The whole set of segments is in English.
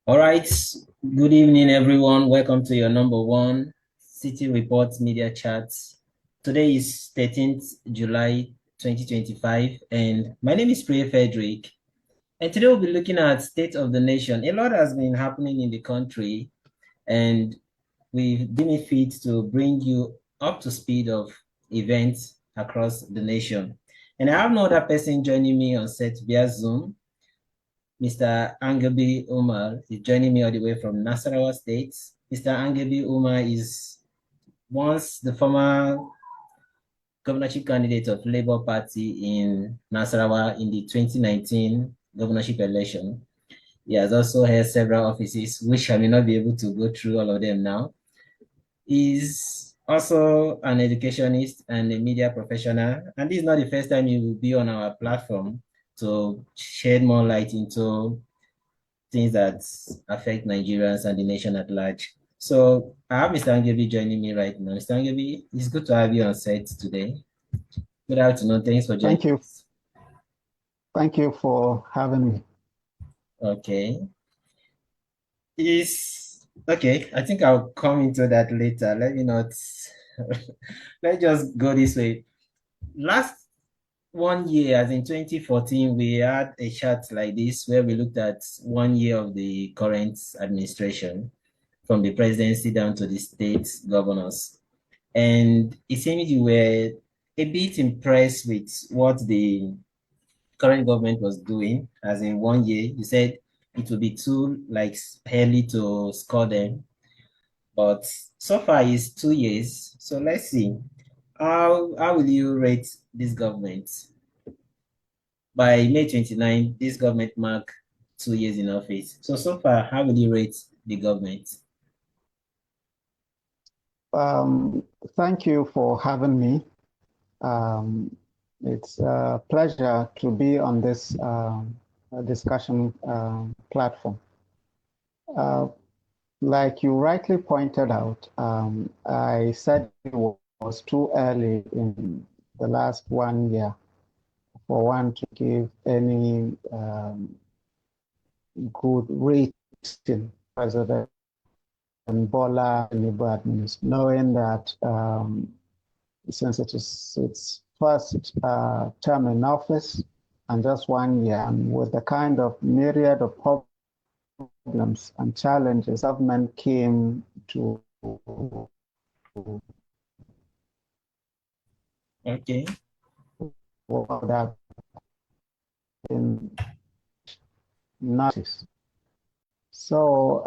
All right. Good evening, everyone. Welcome to your number one City Reports Media Chat. Today is 13th July 2025, and my name is Priya Frederick. And today we'll be looking at state of the nation. A lot has been happening in the country, and we've deemed it fit to bring you up to speed of events across the nation. And I have no other person joining me on set via Zoom. Mr. Angabi Umar is joining me all the way from Nasarawa State. Mr. Angabi Umar is once the former governorship candidate of Labour Party in Nasarawa in the 2019 governorship election. He has also held several offices, which I may not be able to go through all of them now. He's also an educationist and a media professional, and this is not the first time he will be on our platform to shed more light into things that affect Nigerians and the nation at large. So I have Mr. Angebi joining me right now. Mr. Angebi, it's good to have you on set today. Good afternoon. Thanks for joining Thank you. us. Thank you for having me. Okay. Is okay. I think I'll come into that later. Let me not let's just go this way. Last 1 year, as in 2014, we had a chart like this where we looked at 1 year of the current administration, from the presidency down to the state governors. And it seems you were a bit impressed with what the current government was doing, as in 1 year. You said it would be too like early to score them, but so far it's 2 years. So let's see. How will you rate this government? By May 29, this government mark 2 years in office. So far, how will you rate the government? Um, Thank you for having me. Um, it's a pleasure to be on this discussion platform. Uh, like you rightly pointed out, I said it was too early in the last 1 year for one to give any good rating President Bola Tinubu administration, knowing that since it is its first term in office and just 1 year, and with the kind of myriad of problems and challenges government came to Okay. that in notice. So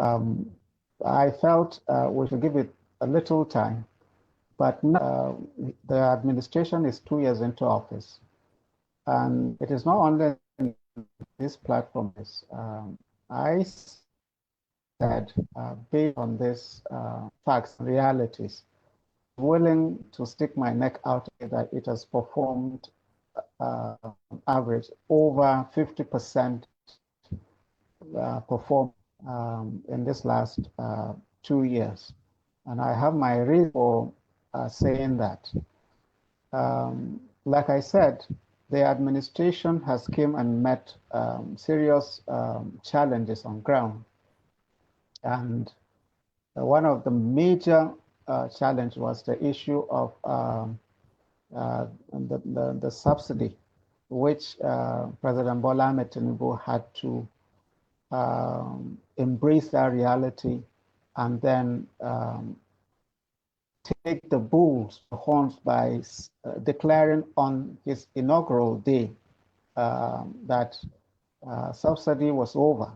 I felt we should give it a little time. But now, the administration is 2 years into office. And it is not only this platform. I said, based on this facts and realities, willing to stick my neck out that it has performed average over 50% perform in this last 2 years. And I have my reason for saying that. Like I said, the administration has come and met serious challenges on ground. And one of the major challenge was the issue of the subsidy, which President Bola Ahmed Tinubu had to embrace that reality and then take the bulls to horns by declaring on his inaugural day that subsidy was over.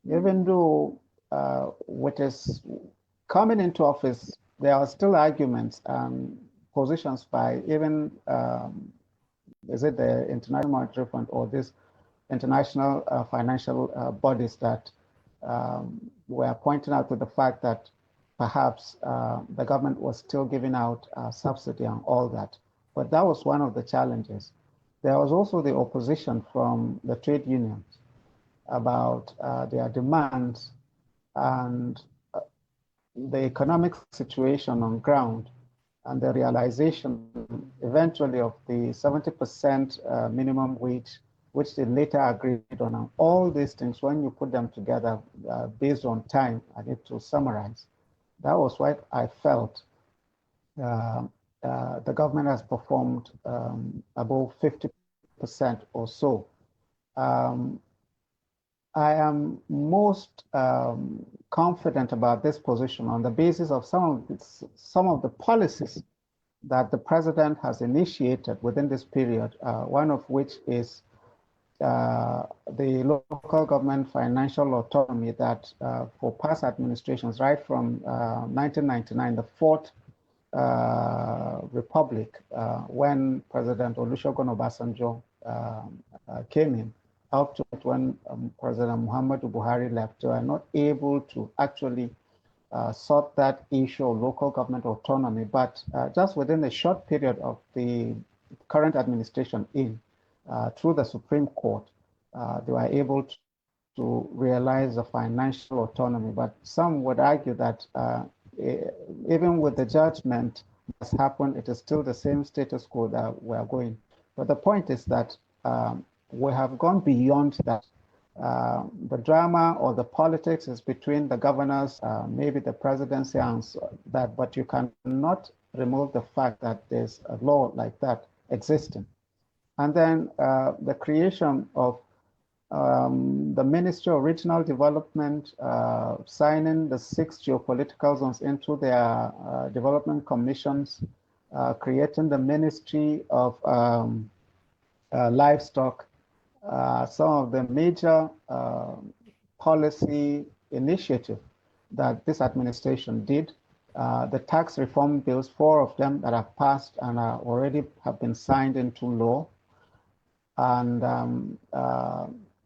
Even though with his coming into office, there are still arguments and positions by even, is it the International Monetary Fund or this international financial bodies that were pointing out to the fact that perhaps the government was still giving out subsidy and all that. But that was one of the challenges. There was also the opposition from the trade unions about their demands and the economic situation on ground and the realization eventually of the 70% minimum wage which they later agreed on. And all these things, when you put them together based on time, I need to summarize. That was what I felt the government has performed above 50% or so. I am most confident about this position on the basis of some of the policies that the president has initiated within this period, one of which is the local government financial autonomy that for past administrations, right from 1999, the fourth republic, when President Olusegun Obasanjo came in, up to when President Muhammadu Buharri left, they were not able to actually sort that issue of local government autonomy. But just within a short period of the current administration through the Supreme Court, they were able to realize the financial autonomy. But some would argue that even with the judgment that's happened, it is still the same status quo that we're going. But the point is that we have gone beyond that. The drama or the politics is between the governors, maybe the presidency and that, but you cannot remove the fact that there's a law like that existing. And then the creation of the Ministry of Regional Development, signing the 6 geopolitical zones into their development commissions, creating the Ministry of Livestock, some of the major policy initiatives that this administration did. The tax reform bills, 4 of them that have passed and are already have been signed into law. And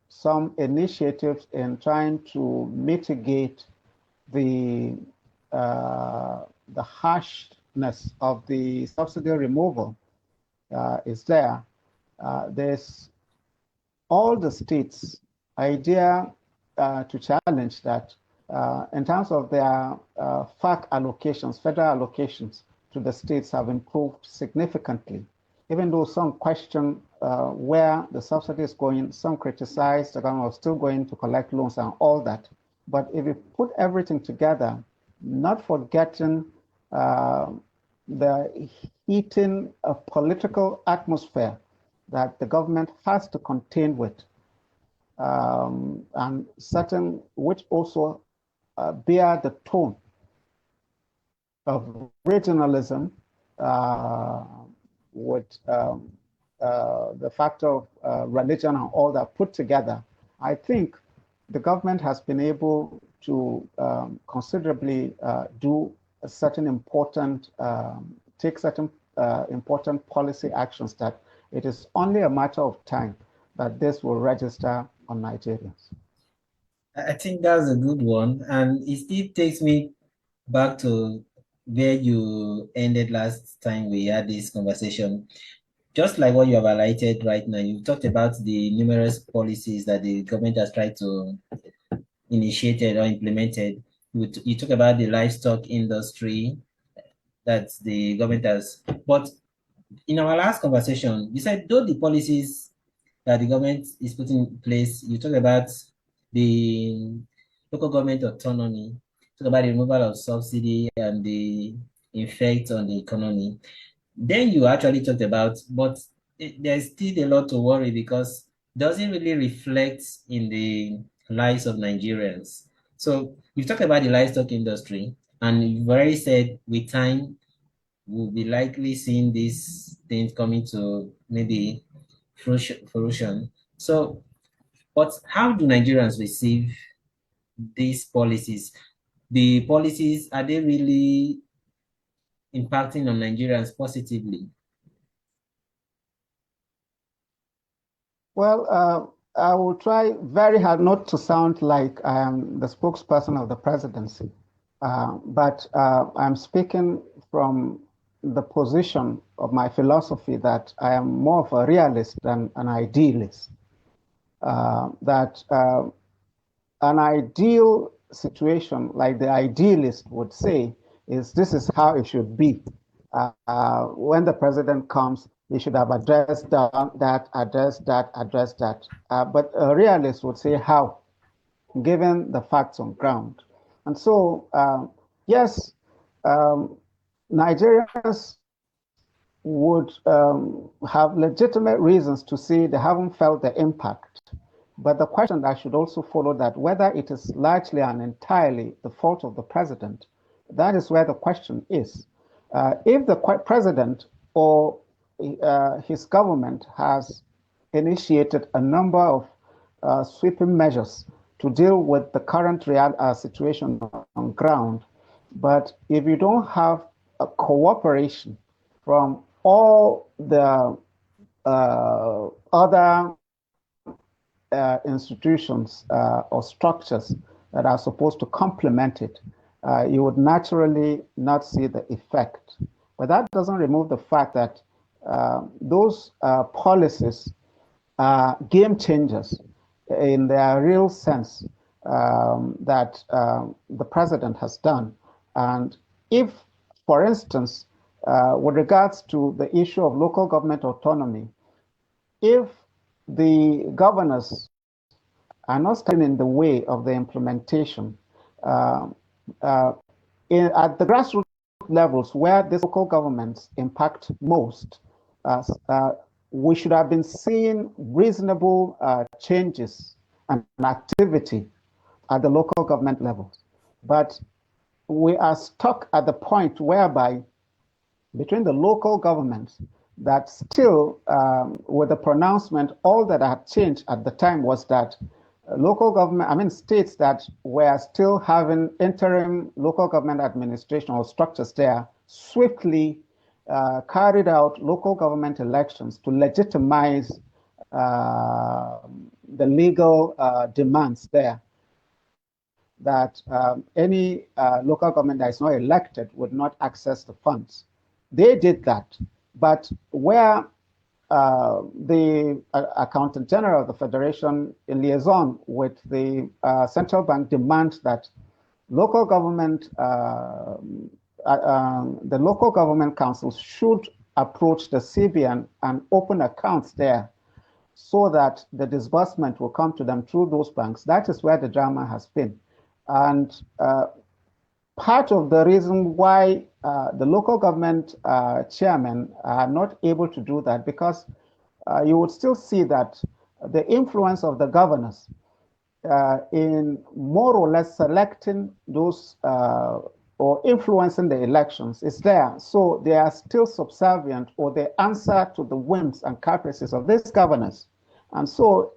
some initiatives in trying to mitigate the harshness of the subsidy removal is there. There's all the states' idea to challenge that in terms of their FAC allocations, federal allocations to the states have improved significantly. Even though some question where the subsidy is going, some criticize the government is still going to collect loans and all that. But if you put everything together, not forgetting the heating political atmosphere that the government has to contend with, and certain which also bear the tone of regionalism, with the factor of religion and all that put together. I think the government has been able to considerably do a certain important, take certain important policy actions that it is only a matter of time that this will register on Nigerians. I think that's a good one. And it still takes me back to where you ended last time we had this conversation. Just like what you have highlighted right now, you talked about the numerous policies that the government has tried to initiate or implemented. You talk about the livestock industry that the government has. But in our last conversation, you said though the policies that the government is putting in place, you talk about the local government autonomy, talk about the removal of subsidy and the effect on the economy. Then you actually talked about, but there's still a lot to worry because it doesn't really reflect in the lives of Nigerians. So you've talked about the livestock industry, and you've already said with time we'll be likely seeing these things coming to maybe fruition. So, but how do Nigerians receive these policies? The policies, are they really impacting on Nigerians positively? Well, I will try very hard not to sound like I am the spokesperson of the presidency, but I'm speaking from the position of my philosophy that I am more of a realist than an idealist. That an ideal situation, like the idealist would say, is this is how it should be. When the president comes, He should have addressed that, addressed that, addressed that. But a realist would say how, given the facts on ground. And so, yes, um, Nigerians would have legitimate reasons to say they haven't felt the impact. But the question that should also follow that whether it is largely and entirely the fault of the president, that is where the question is. If the president or his government has initiated a number of sweeping measures to deal with the current real situation on ground, but if you don't have a cooperation from all the other institutions or structures that are supposed to complement it, you would naturally not see the effect. But that doesn't remove the fact that those policies are game changers in their real sense that the president has done. And if, for instance, with regards to the issue of local government autonomy, if the governors are not standing in the way of the implementation uh, uh, at the grassroots levels where these local governments impact most, uh, uh, we should have been seeing reasonable changes and activity at the local government levels. But we are stuck at the point whereby between the local governments that still, with the pronouncement, all that had changed at the time was that local government, I mean, states that were still having interim local government administration or structures there swiftly carried out local government elections to legitimize the legal demands there that any local government that is not elected would not access the funds. They did that. But where the Accountant General of the Federation, in liaison with the central bank, demands that local government, the local government councils should approach the CBN and open accounts there so that the disbursement will come to them through those banks. That is where the drama has been. And part of the reason why the local government chairmen are not able to do that, because you would still see that the influence of the governors in more or less selecting those or influencing the elections is there. So they are still subservient, or they answer to the whims and caprices of these governors. And so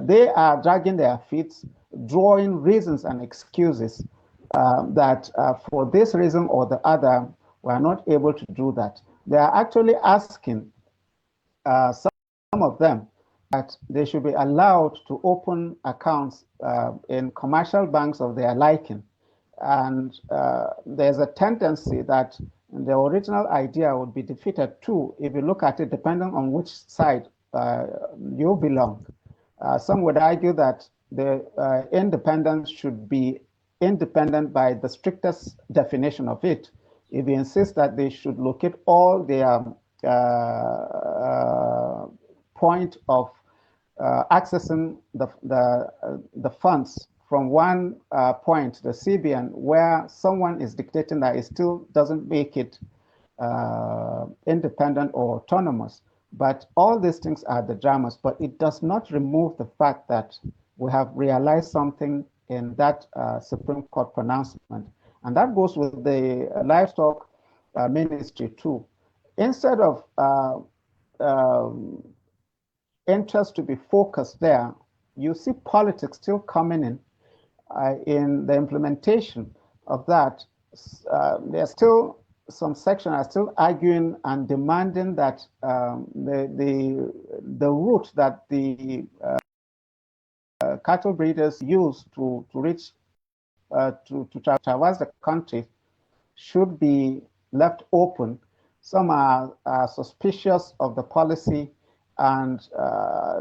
they are dragging their feet, drawing reasons and excuses that for this reason or the other, we are not able to do that. They are actually asking some of them that they should be allowed to open accounts in commercial banks of their liking. And there's a tendency that the original idea would be defeated too, if you look at it, depending on which side you belong. Some would argue that the independence should be independent by the strictest definition of it. If you insist that they should locate all their point of accessing the funds from one point, the CBN, where someone is dictating that it still doesn't make it independent or autonomous. But all these things are the dramas, but it does not remove the fact that we have realized something in that Supreme Court pronouncement. And that goes with the livestock ministry too. Instead of interest to be focused there, you see politics still coming in the implementation of that. There's still some sections are still arguing and demanding that the route that the cattle breeders use to reach to traverse the country should be left open. Some are suspicious of the policy, and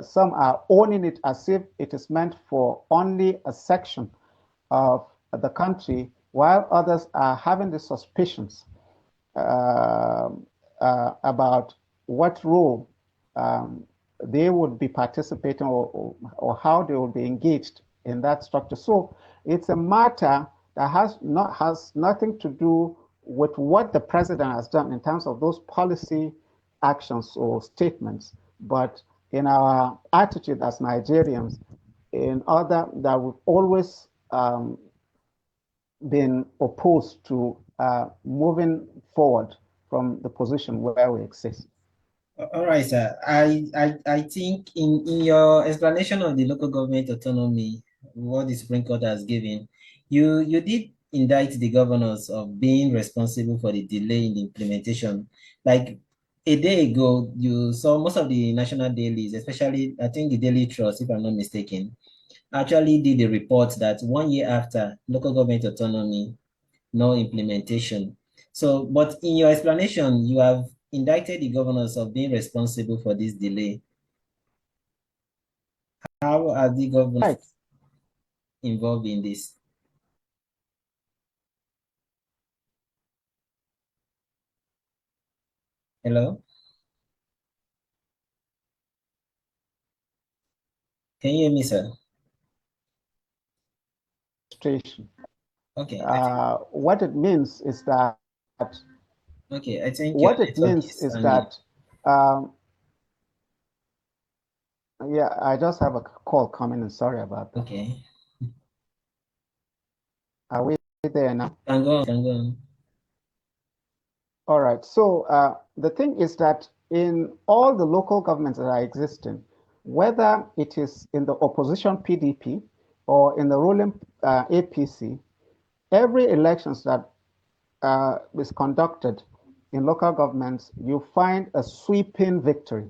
some are owning it as if it is meant for only a section of the country, while others are having the suspicions about what role they would be participating or how they would be engaged in that structure. So it's a matter that has nothing to do with what the president has done in terms of those policy actions or statements, but in our attitude as Nigerians, in order that we've always been opposed to moving forward from the position where we exist. All right, sir. I think in your explanation of the local government autonomy, what the Supreme Court has given, you did indict the governors of being responsible for the delay in the implementation. Like a day ago, you saw most of the national dailies, especially I think the Daily Trust, if I'm not mistaken, actually did a report that 1 year after local government autonomy, no implementation. So, but in your explanation, you have indicted the governors of being responsible for this delay. How are the governors Right. involved in this? Hello? Can you hear me, sir? Okay, I think What it means is that okay, I think your what it network means is is hanging. that um, yeah, I just have a call coming in. Sorry about that. Okay. Are we there now? Can go on. All right. So the thing is that in all the local governments that are existing, whether it is in the opposition PDP or in the ruling APC, every elections that is conducted in local governments, you find a sweeping victory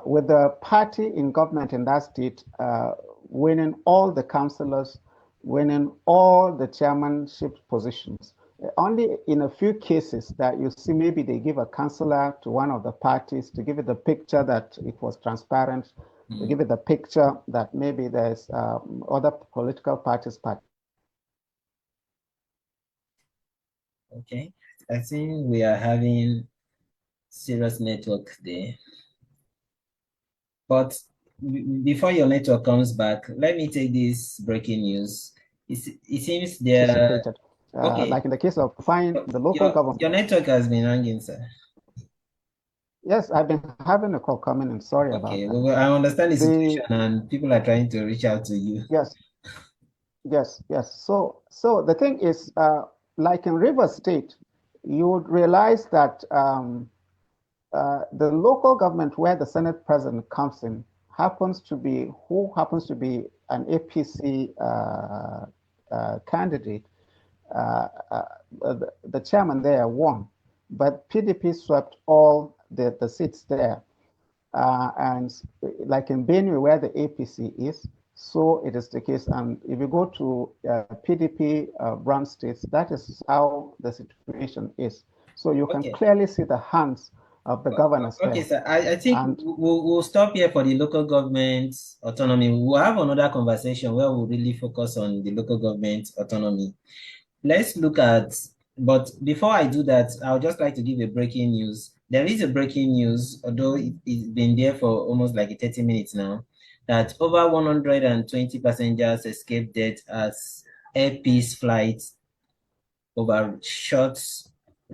with the party in government in that state winning all the councillors, winning all the chairmanship positions. Only in a few cases that you see maybe they give a councillor to one of the parties to give it the picture that it was transparent, to give it the picture that maybe there's other political parties. Okay. I think we are having serious network there. But before your network comes back, let me take this breaking news. It seems there. Participated. Okay, Like in the case of fine the local government. your network has been hanging, sir. Yes, I've been having a call coming in. Sorry about Okay, that. well, I understand the The situation and people are trying to reach out to you. yes, yes. So the thing is, like in River State, you would realize that the local government where the Senate president comes in happens to be an APC candidate. Uh, uh, the chairman there won, but PDP swept all the seats there. And like in Benue, where the APC is, so it is the case. And if you go to PDP run states, that is how the situation is. So you can Okay. clearly see the hands of the governors Okay, there. sir. I think And we'll stop here for the local government autonomy. We'll have another conversation where we'll really focus on the local government autonomy. Let's look at, but before I do that, I would just like to give a breaking news. There is a breaking news, although it's been there for almost like 30 minutes now, that over 120 passengers escaped death as Air Peace flights overshot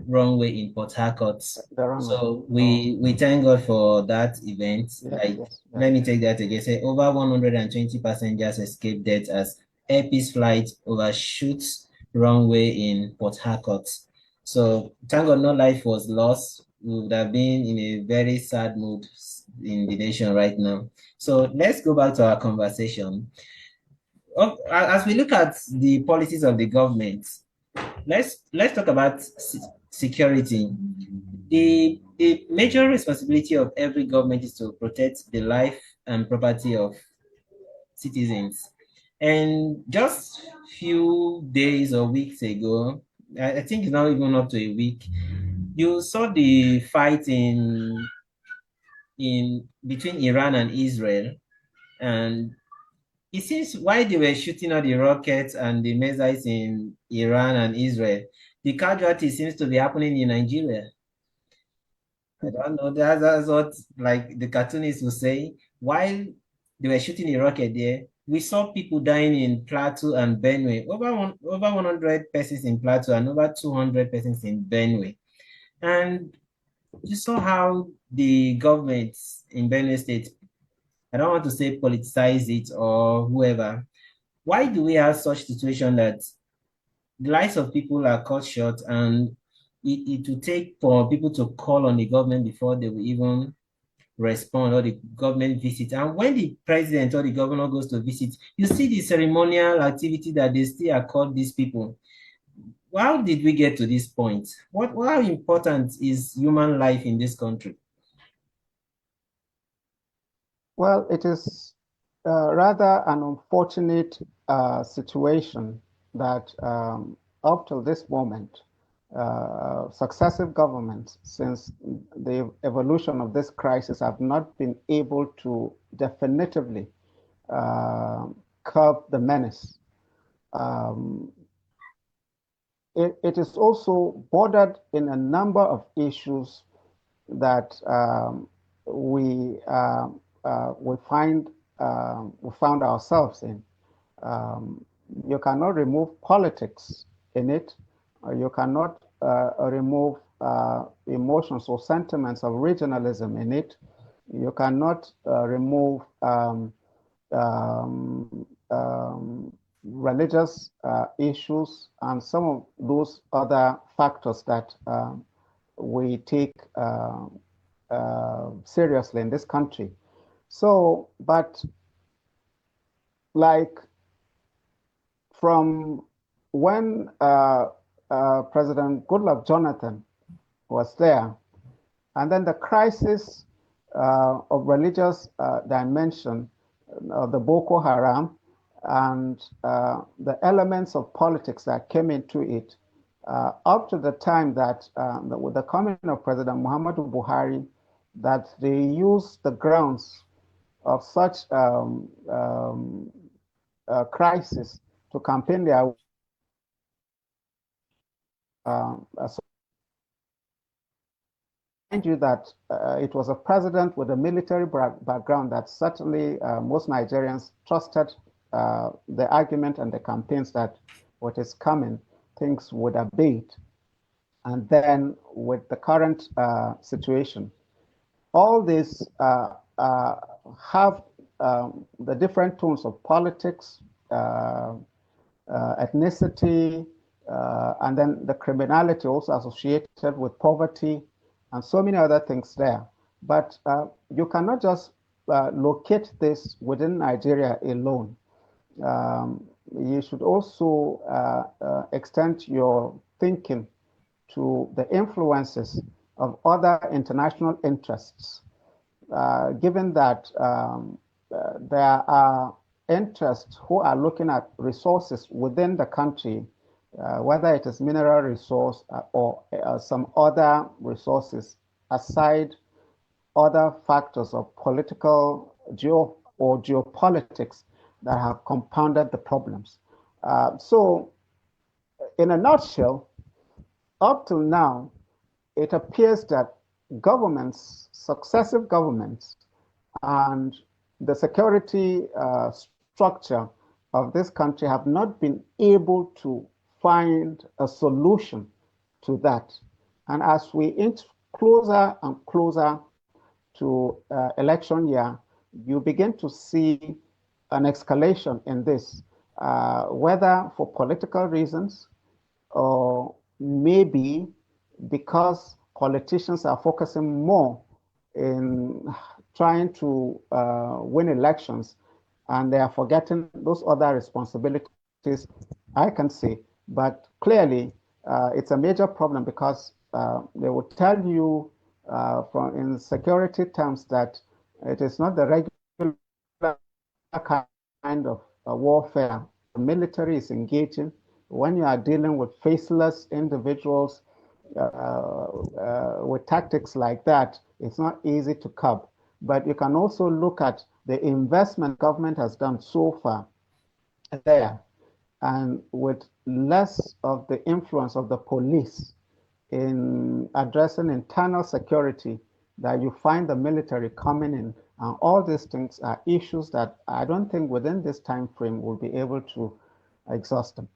runway in Port Harcourt. the runway. So Oh, we thank God for that event. yes, Like, yes. let me take that again. Say over 120 passengers escaped death as Air Peace flight overshoots runway in Port Harcourt. So thank God no life was lost. We would have been in a very sad mood in the nation right now. So let's go back to our conversation. As we look at the policies of the government, let's talk about security. The major responsibility of every government is to protect the life and property of citizens. And just few days or weeks ago, I think it's not even up to a week, you saw the fight in between Iran and Israel, and it seems why they were shooting all the rockets and the missiles in Iran and Israel, the casualty seems to be happening in Nigeria. I don't know. That's what like the cartoonists will say. While they were shooting a rocket there, we saw people dying in Plateau and Benue. Over 100 persons in Plateau and over 200 persons in Benue. And you saw how the government in Benue State, I don't want to say politicize it or whoever. Why do we have such situation that the lives of people are cut short and it will take for people to call on the government before they will even respond or the government visit. And when the president or the governor goes to visit, you see the ceremonial activity that they still accord these people. How did we get to this point? How important is human life in this country? Well, it is rather an unfortunate situation that up till this moment, successive governments since the evolution of this crisis have not been able to definitively uh, curb the menace. Um, it is also bordered in a number of issues that we find we found ourselves in. Um, you cannot remove politics in it. You cannot remove emotions or sentiments of regionalism in it. You cannot remove religious issues and some of those other factors that we take seriously in this country. So, but like from when President Goodluck Jonathan was there, and then the crisis of religious dimension of the Boko Haram and the elements of politics that came into it, up to the time that with the coming of President Muhammadu Buhari, that they used the grounds of such crisis to campaign their uh, mind you that it was a president with a military background that certainly most Nigerians trusted the argument and the campaigns that what is coming, things would abate. And then with the current situation, all these have the different tones of politics, ethnicity, and then the criminality also associated with poverty, and so many other things there. But you cannot just locate this within Nigeria alone. You should also extend your thinking to the influences of other international interests, given that there are interests who are looking at resources within the country, whether it is mineral resource or some other resources, aside other factors of political or geopolitics that have compounded the problems. So, in a nutshell, up till now, it appears that governments, successive governments, and the security structure of this country have not been able to find a solution to that. And as we inch closer and closer to election year, you begin to see an escalation in this, whether for political reasons or maybe because politicians are focusing more in trying to win elections and they are forgetting those other responsibilities, I can say. But clearly, it's a major problem because they will tell you from in security terms that it is not the regular kind of warfare the military is engaging. When you are dealing with faceless individuals with tactics like that, it's not easy to curb. But you can also look at the investment government has done so far there, and with less of the influence of the police in addressing internal security, that you find the military coming in. And all these things are issues that I don't think within this time frame we'll be able to exhaust them.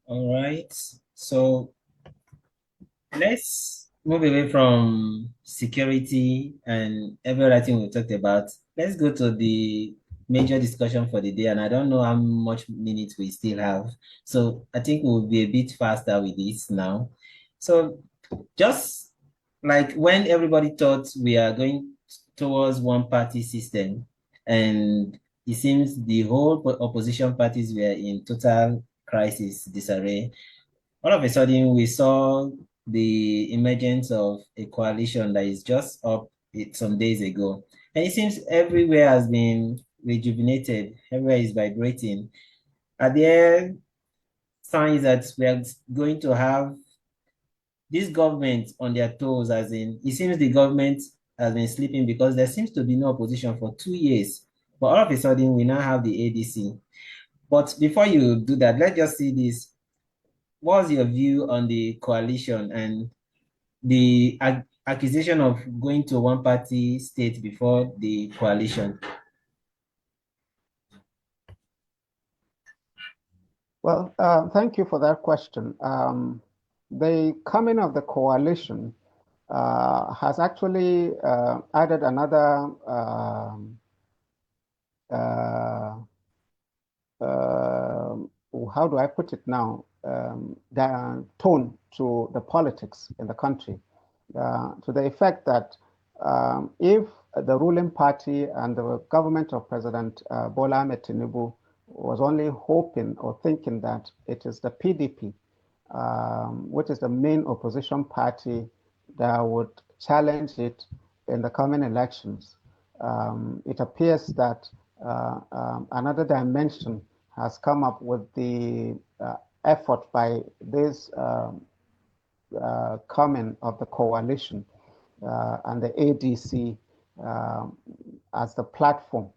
All right. So let's move away from security and everything we talked about. Let's go to the major discussion for the day. And I don't know how much minutes we still have. So I think we'll be a bit faster with this now. So just like when everybody thought we are going towards one party system, and it seems the whole opposition parties were in total crisis, disarray. All of a sudden, we saw the emergence of a coalition that is just up some days ago. And it seems everywhere has been rejuvenated, everywhere is vibrating. Are there signs that we are going to have this government on their toes, as in, it seems the government has been sleeping because there seems to be no opposition for 2 years. But all of a sudden, we now have the ADC. But before you do that, let's just see this. What's your view on the coalition and the accusation of going to one party state before the coalition? Well, thank you for that question. The coming of the coalition has actually added another uh, uh, how do I put it now, the tone to the politics in the country, to the effect that if the ruling party and the government of President Bola Ahmed Tinubu was only hoping or thinking that it is the PDP, which is the main opposition party, that would challenge it in the coming elections, it appears that another dimension has come up with the effort by this coming of the coalition and the ADC as the platform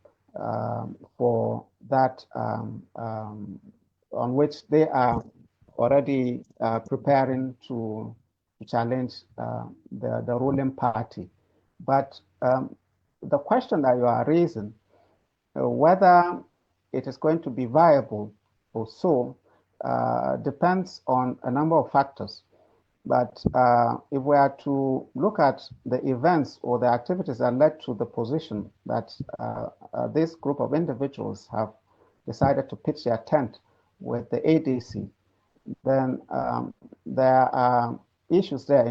for that on which they are already preparing to challenge the ruling party. But the question that you are raising, whether it is going to be viable or so, depends on a number of factors. But if we are to look at the events or the activities that led to the position that this group of individuals have decided to pitch their tent with the ADC, then there are issues there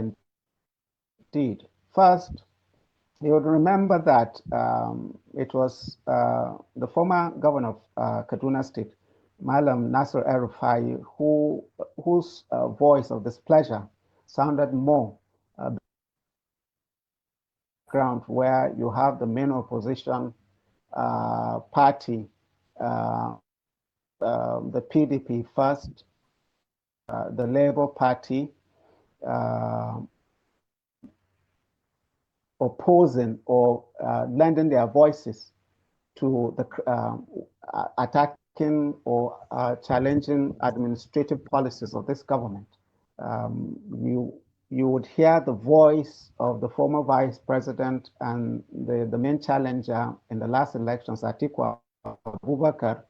indeed. First, you would remember that it was the former governor of Kaduna State, Malam Nasir El-Rufai, whose voice of displeasure sounded more ground where you have the main opposition party, the PDP first, the Labour Party, opposing or lending their voices to the attacking or challenging administrative policies of this government. You would hear the voice of the former vice president and the main challenger in the last elections, Atiku Abubakar.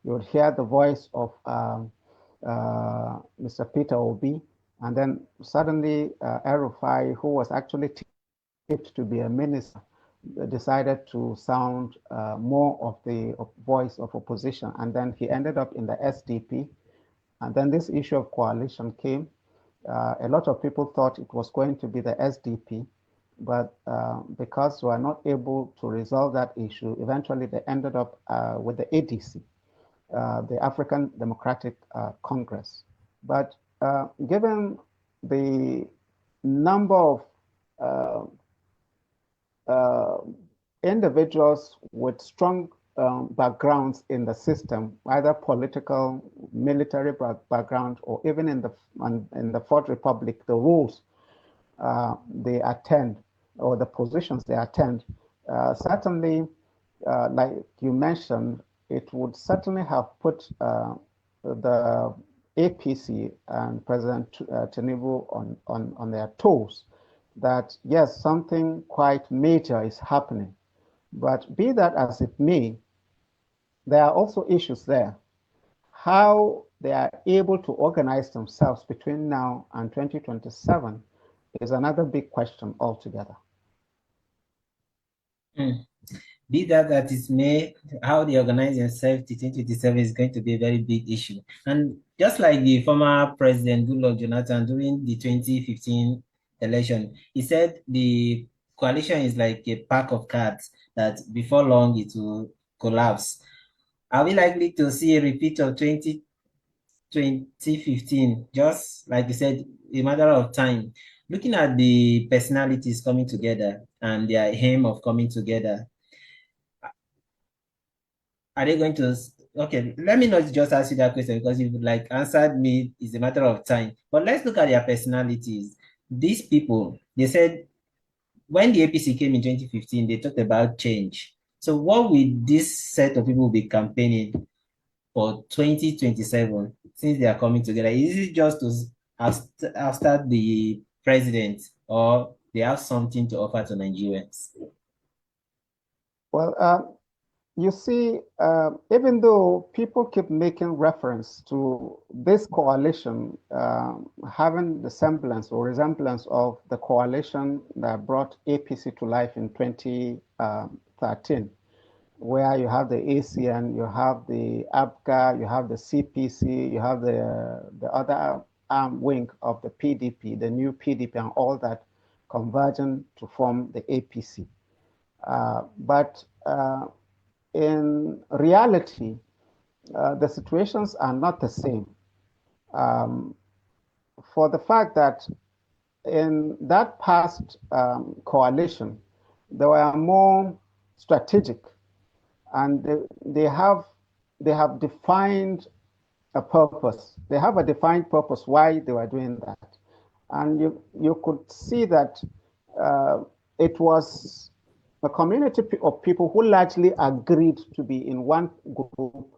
You would hear the voice of Mr. Peter Obi, and then suddenly El-Rufai, who was actually tipped to be a minister, decided to sound more of the voice of opposition, and then he ended up in the SDP, and then this issue of coalition came. A lot of people thought it was going to be the SDP, but because we are not able to resolve that issue, eventually they ended up with the ADC, the African Democratic Congress. But given the number of individuals with strong backgrounds in the system, either political, military background, or even in the Fourth Republic, the roles they attend or the positions they attend, certainly, like you mentioned, it would certainly have put the APC and President Tinubu on their toes, that, yes, something quite major is happening. But be that as it may, there are also issues there. How they are able to organize themselves between now and 2027 is another big question altogether. Mm. Be that that is may, how they organize themselves to 2027 is going to be a very big issue. And just like the former president, Goodluck Jonathan, during the 2015 election, he said the coalition is like a pack of cards that before long it will collapse. Are we likely to see a repeat of 2015? Just like you said, a matter of time. Looking at the personalities coming together and their aim of coming together, are they going to, okay, let me not just ask you that question because you've like answered me, it's a matter of time. But let's look at their personalities. These people, they said when the APC came in 2015, they talked about change. So what will this set of people be campaigning for 2027 since they are coming together? Is it just to oust the president, or they have something to offer to Nigerians? Well, you see, even though people keep making reference to this coalition having the semblance or resemblance of the coalition that brought APC to life in 2013, where you have the ACN, you have the ABGA, you have the CPC, you have the other arm wing of the PDP, the new PDP, and all that converging to form the APC. But in reality, the situations are not the same. Um, for the fact that in that past coalition, they were more strategic, and they have defined a purpose. They have a defined purpose why they were doing that, and you could see that it was a community of people who largely agreed to be in one group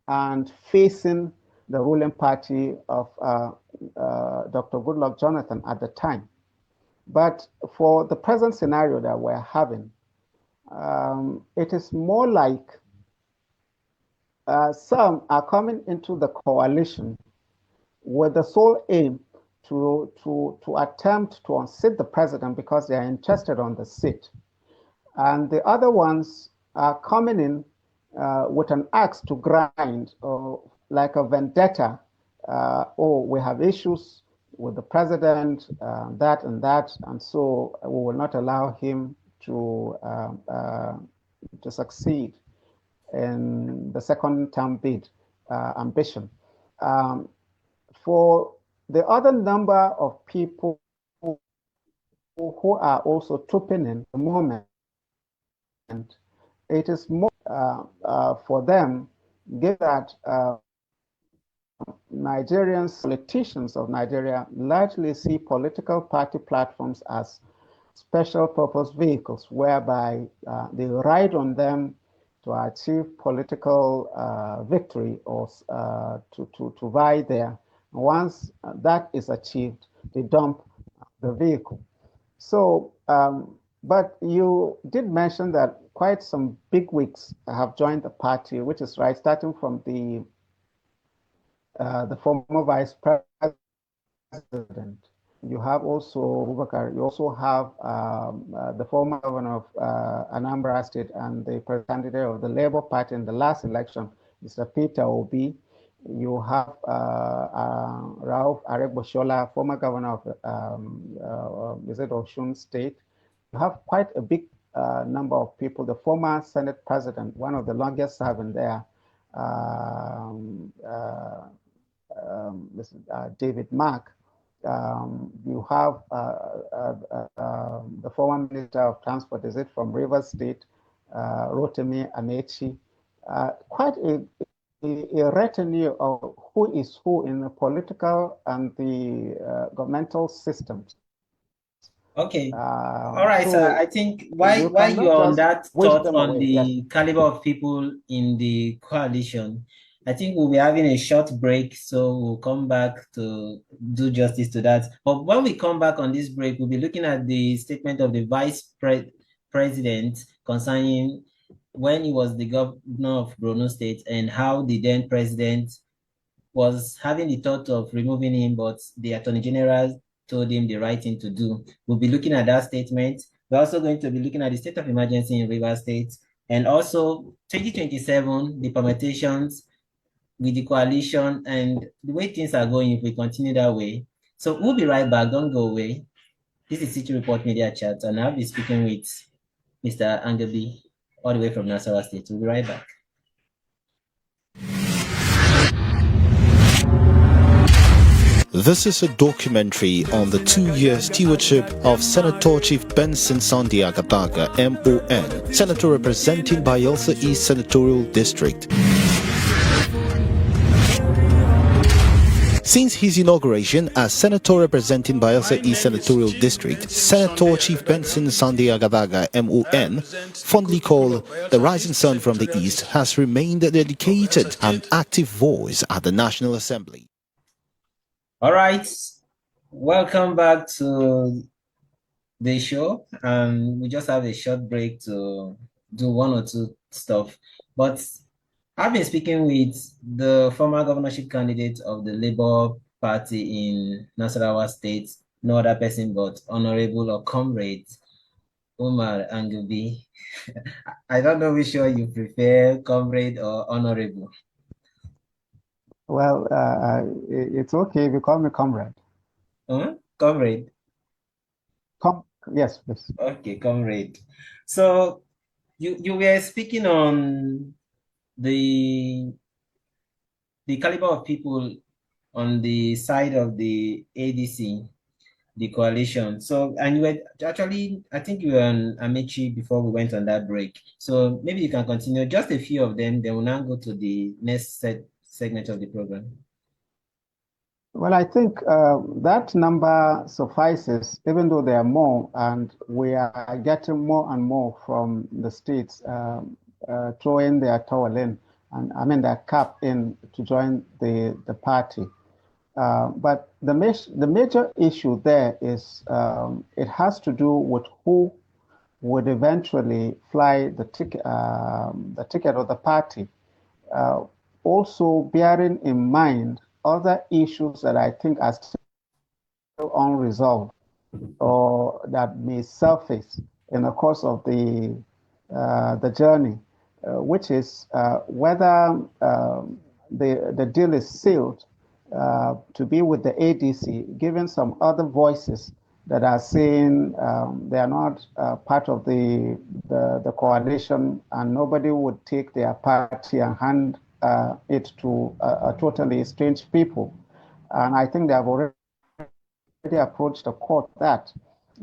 and facing the ruling party of Dr. Goodluck Jonathan at the time. But for the present scenario that we're having, it is more like some are coming into the coalition with the sole aim to attempt to unseat the president because they are interested on the seat. And the other ones are coming in with an axe to grind, or like a vendetta. Oh, we have issues with the president, that and that, and so we will not allow him to succeed in the second term bid ambition. Um, for the other number of people who are also trooping in the moment, it is more for them, given that Nigerians, politicians of Nigeria largely see political party platforms as special purpose vehicles whereby they ride on them to achieve political victory or to vie there. Once that is achieved, they dump the vehicle. So, but you did mention that quite some big wigs have joined the party, which is right, starting from the former vice president. You have also Bubakar. You also have the former governor of Anambra State and the candidate of the Labour Party in the last election, Mr. Peter Obi. You have Rauf Aregbesola, former governor of Osun State. You have quite a big number of people. The former Senate president, one of the longest serving there, David Mark. You have the former Minister of Transport, is it from Rivers State, Rotimi Amechi. Quite a retinue of who is who in the political and the governmental systems. Okay. All right, so I think you why you're cannot on just that wish thought them on away. Yes. the caliber of people in the coalition, I think we'll be having a short break, so we'll come back to do justice to that. But when we come back on this break, we'll be looking at the statement of the President concerning when he was the governor of Borno State and how the then president was having the thought of removing him, but the Attorney General told him the right thing to do. We'll be looking at that statement. We're also going to be looking at the state of emergency in Rivers State and also 2027, the permutations with the coalition and the way things are going if we continue that way. So we'll be right back. Don't go away. This is City Report Media Chat, and I'll be speaking with Mr. Angabi all the way from Nasarawa State. We'll be right back. This is a documentary on the 2-year stewardship of Senator Chief Benson Sunday Agadaga, MON, Senator representing Bayelsa East Senatorial District. Since his inauguration as Senator representing Bayelsa East Senatorial District, Senator Chief Benson Sunday Agadaga, MON, fondly called the Rising Sun from the East, has remained a dedicated and active voice at the National Assembly. All right, welcome back to the show. We just have a short break to do one or two stuff. But I've been speaking with the former governorship candidate of the Labour Party in Nasarawa State, no other person but Honorable or Comrade Umar Angubi. I don't know which one you prefer, Comrade or Honorable. Well, it's okay if you call me comrade. Comrade. Yes, please. Okay, comrade. So you were speaking on the caliber of people on the side of the ADC, the coalition. So, and you were actually, I think you were on Amechi before we went on that break. So maybe you can continue just a few of them, then we'll now go to the next segment of the program. Well, I think that number suffices, even though there are more, and we are getting more and more from the states throwing their towel in, and I mean their cap in to join the party. But the major issue there is it has to do with who would eventually fly the ticket of the party. Also bearing in mind other issues that I think are still unresolved or that may surface in the course of the journey, which is whether the deal is sealed to be with the ADC, given some other voices that are saying they are not part of the coalition and nobody would take their party and hand it to a totally strange people. And I think they have already approached the court that,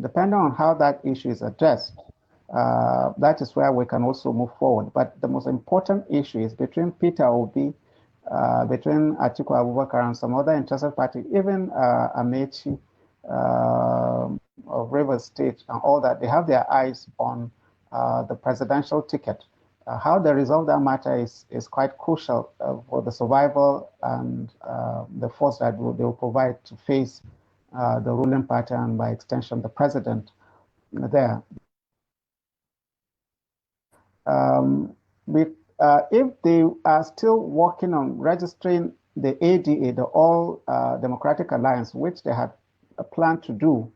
depending on how that issue is addressed, that is where we can also move forward. But the most important issue is between Peter Obi, between Atiku Abubakar and some other interested party, even Amechi of Rivers State and all that. They have their eyes on the presidential ticket. How they resolve that matter is quite crucial for the survival and the force that they will provide to face the ruling party and by extension the president there. If they are still working on registering the ADA, the All Democratic Alliance, which they had planned to do,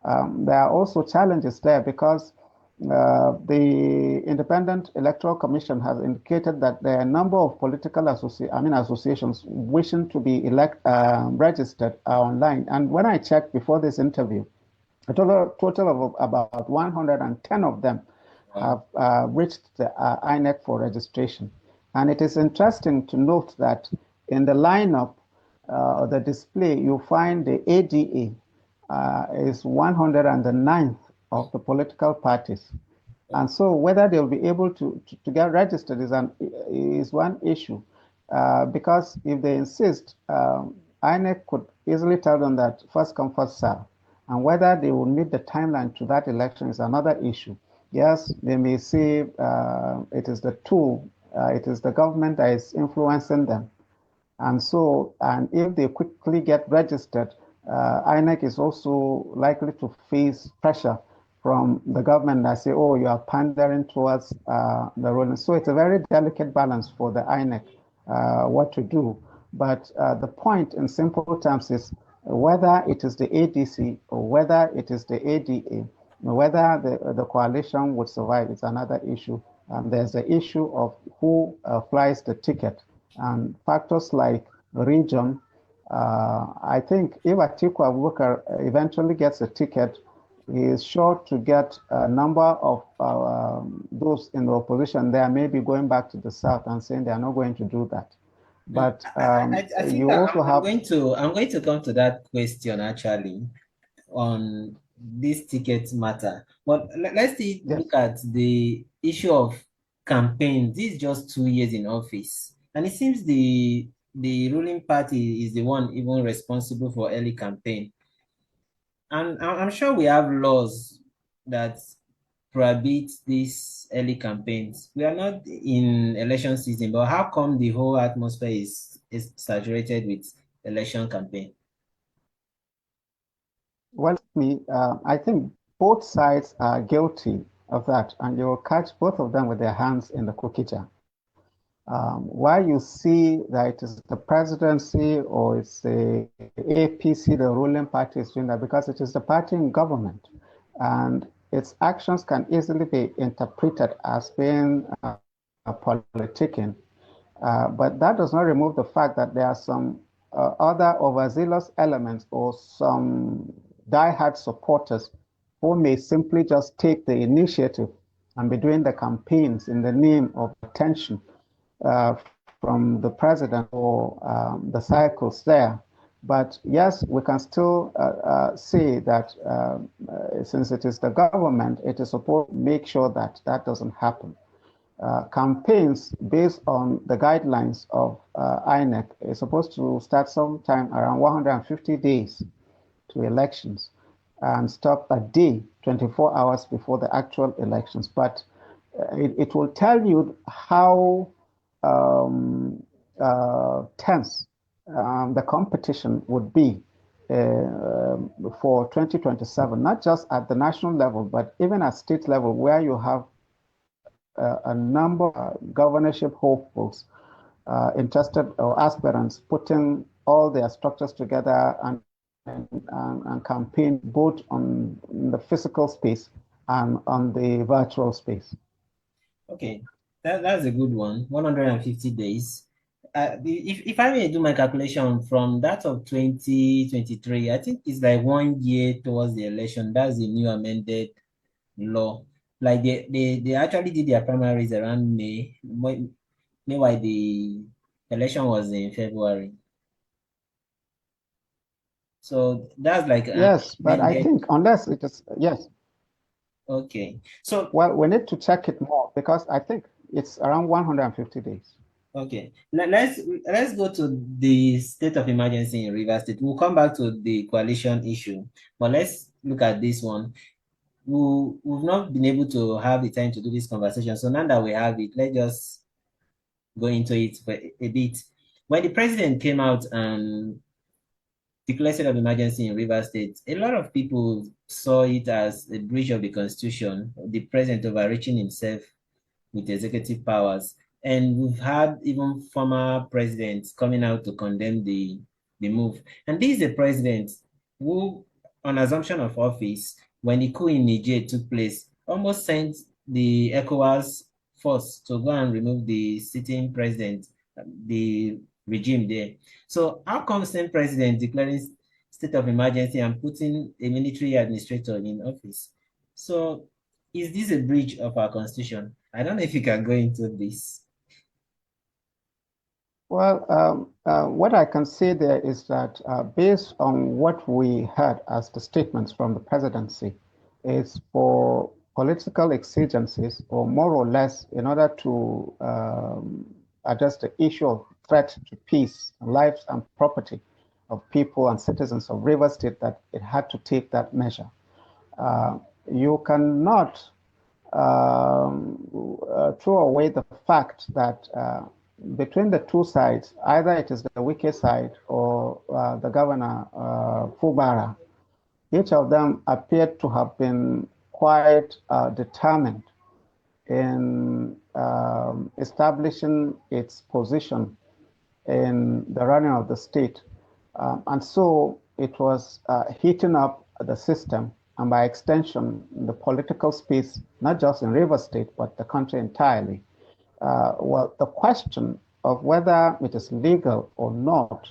there are also challenges there because the Independent Electoral Commission has indicated that there are a number of political associations wishing to be registered online. And when I checked before this interview, a total of about 110 of them have reached the INEC for registration. And it is interesting to note that in the lineup, the display, you find the ADA is 109th of the political parties. And so whether they'll be able to get registered is one issue. Because if they insist, INEC could easily tell them that first come, first serve. And whether they will meet the timeline to that election is another issue. Yes, they may say it is the tool It is the government that is influencing them. And so, and if they quickly get registered, INEC is also likely to face pressure from the government that say, oh, you are pandering towards the ruling. So it's a very delicate balance for the INEC what to do. But the point in simple terms is whether it is the ADC or whether it is the ADA, whether the coalition would survive is another issue. There's the issue of who flies the ticket and factors like region. I think if Atiku Abubakar eventually gets a ticket, he is sure to get a number of those in the opposition there maybe going back to the south and saying they are not going to do that. But I think you also have. I'm going to come to that question actually on this ticket matter. But let's look at the issue of campaign. This is just 2 years in office, and it seems the ruling party is the one even responsible for early campaign. And I'm sure we have laws that prohibit these early campaigns. We are not in election season, but how come the whole atmosphere is saturated with election campaign? Well, I think both sides are guilty of that, and you will catch both of them with their hands in the cookie jar. Why you see that it is the presidency or it's the APC, the ruling party, is doing that because it is the party in government, and its actions can easily be interpreted as being politicking. But that does not remove the fact that there are some other overzealous elements or some diehard supporters who may simply just take the initiative and be doing the campaigns in the name of attention from the president or the cycles there. But yes, we can still say that since it is the government, it is supposed to make sure that that doesn't happen. Campaigns based on the guidelines of INEC is supposed to start sometime around 150 days to elections and stop a day, 24 hours before the actual elections. But it will tell you how tense the competition would be for 2027, not just at the national level, but even at state level, where you have a number of governorship hopefuls, interested or aspirants, putting all their structures together and campaign both on the physical space and on the virtual space. Okay, that's a good one. 150 days. If I may do my calculation from that of 2023, I think it's like 1 year towards the election. That's the new amended law. Like they actually did their primaries around May. Meanwhile, the election was in February. So that's like yes, but I think unless it is yes. Okay. So well, we need to check it more because I think it's around 150 days. Okay. Let's go to the state of emergency in Rivers State. We'll come back to the coalition issue, but let's look at this one. We've not been able to have the time to do this conversation. So now that we have it, let's just go into it for a bit. When the president came out and declared state of emergency in Rivers State, a lot of people saw it as a breach of the constitution, the president overreaching himself with executive powers. And we've had even former presidents coming out to condemn the move. And this is a president who, on assumption of office, when the coup in Niger took place, almost sent the ECOWAS force to go and remove the sitting president, the regime there. So how come same president declaring state of emergency and putting a military administrator in office? So is this a breach of our constitution? I don't know if you can go into this. Well, what I can say there is that based on what we heard as the statements from the presidency, is for political exigencies, or more or less in order to address the issue of threat to peace, lives and property of people and citizens of Rivers State, that it had to take that measure. You cannot throw away the fact that between the two sides, either it is the Wike side or the governor, Fubara, each of them appeared to have been quite determined in establishing its position in the running of the state. And so it was heating up the system and by extension, the political space, not just in Rivers State, but the country entirely. Well, the question of whether it is legal or not